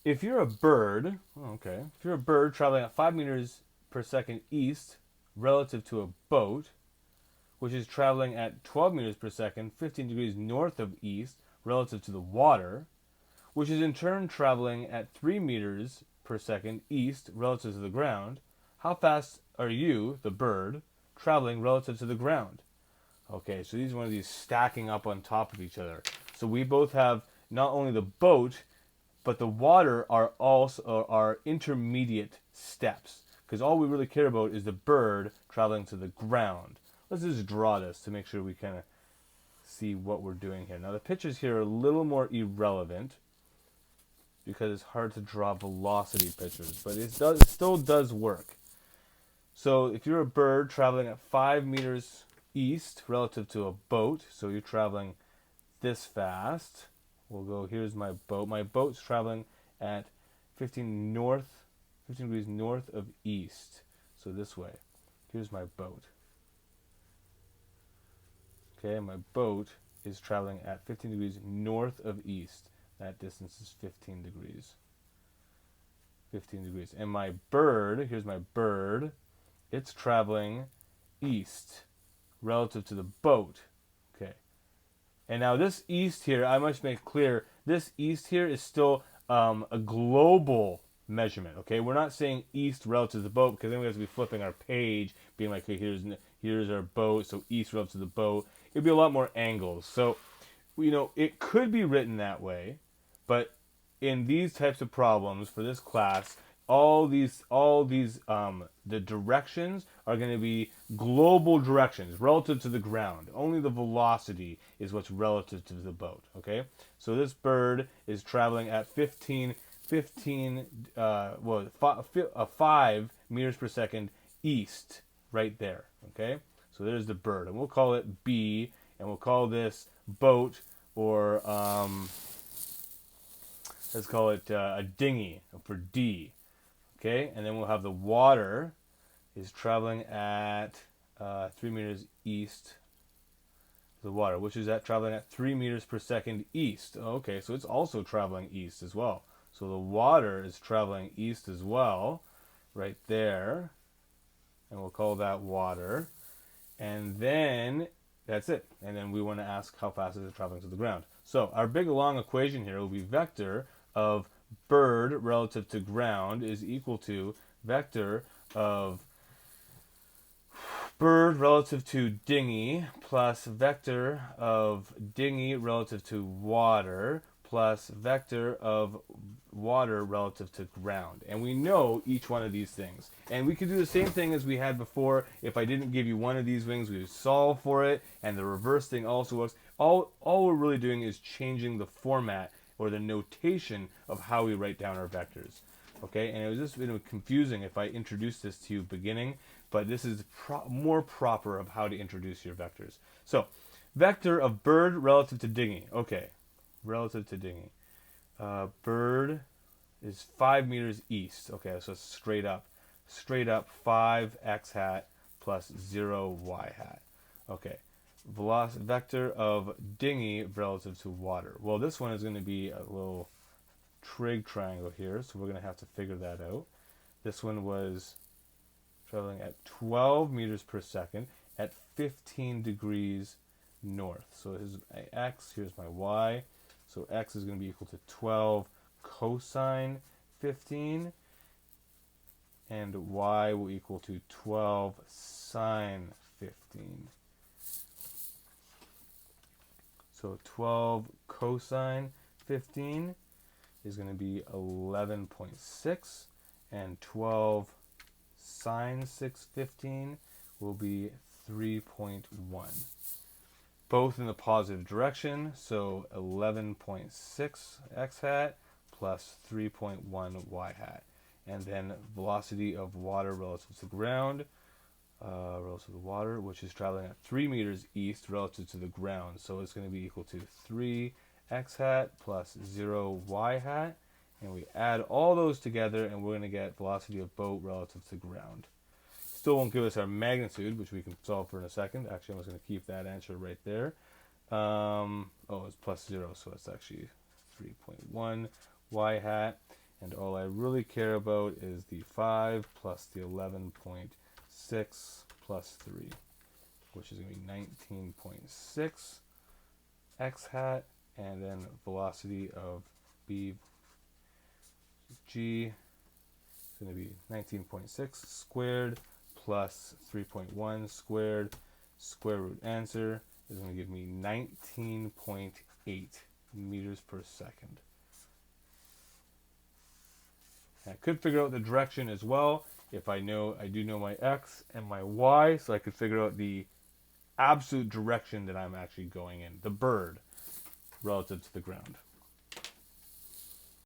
if you're a bird, okay, if you're a bird traveling at 5 meters per second east relative to a boat, which is traveling at 12 meters per second, 15 degrees north of east relative to the water, which is in turn traveling at 3 meters per second east relative to the ground, how fast are you, the bird, traveling relative to the ground? Okay, so these are one of these stacking up on top of each other. So we both have not only the boat, but the water are also are intermediate steps. Because all we really care about is the bird traveling to the ground. Let's just draw this to make sure we kind of see what we're doing here. Now the pictures here are a little more irrelevant because it's hard to draw velocity pictures, but it still does work. So if you're a bird traveling at 5 meters east relative to a boat, so you're traveling this fast, we'll go, here's my boat. My boat's traveling at 15 degrees north of east. So this way. Here's my boat. Okay, my boat is traveling at 15 degrees north of east. That distance is 15 degrees. 15 degrees. And my bird, here's my bird, it's traveling east relative to the boat. Okay. And now this east here, I must make clear, this east here is still a global measurement. Okay, we're not saying east relative to the boat because then we have to be flipping our page, being like, okay, here's our boat, so east relative to the boat. It'd be a lot more angles. So, it could be written that way, but in these types of problems for this class, the directions are going to be global directions relative to the ground. Only the velocity is what's relative to the boat. Okay, so this bird is traveling at 5 meters per second east, right there. Okay, so there's the bird, and we'll call it B, and we'll call this boat, or let's call it a dinghy for D. Okay, and then we'll have the water is traveling at 3 meters east. The water, which is traveling at 3 meters per second east. Okay, so it's also traveling east as well. So the water is traveling east as well, right there. And we'll call that water. And then that's it. And then we want to ask how fast is it traveling to the ground. So our big long equation here will be vector of bird relative to ground is equal to vector of bird relative to dinghy plus vector of dinghy relative to water plus vector of water relative to ground. And we know each one of these things. And we could do the same thing as we had before. If I didn't give you one of these wings, we would solve for it. And the reverse thing also works. All we're really doing is changing the format or the notation of how we write down our vectors. Okay, and it was just confusing if I introduced this to you beginning, but this is more proper of how to introduce your vectors. So, vector of bird relative to dinghy. Okay, relative to dinghy. Bird is 5 meters east. Okay, so it's straight up. Straight up 5x hat plus 0y hat. Okay, vector of dinghy relative to water. Well, this one is going to be a little trig triangle here, so we're going to have to figure that out. This one was traveling at 12 meters per second at 15 degrees north. So here's my x, here's my y. So x is going to be equal to 12 cosine 15, and y will equal to 12 sine 15. So 12 cosine 15 is going to be 11.6, and 12 sine 615 will be 3.1. Both in the positive direction, so 11.6 x hat plus 3.1 y hat. And then velocity of water relative to the ground, relative to the water, which is traveling at 3 meters east relative to the ground. So it's going to be equal to 3 x hat plus 0 y hat. And we add all those together, and we're going to get velocity of boat relative to ground. Still won't give us our magnitude, which we can solve for in a second. Actually, I'm just going to keep that answer right there. It's plus 0, so it's actually 3.1 y hat. And all I really care about is the 5 plus the 11.6 plus 3, which is going to be 19.6 x hat, and then velocity of BG is going to be 19.6 squared plus 3.1 squared. Square root answer is going to give me 19.8 meters per second. And I could figure out the direction as well if I do know my x and my y, so I could figure out the absolute direction that I'm actually going in, the bird, relative to the ground.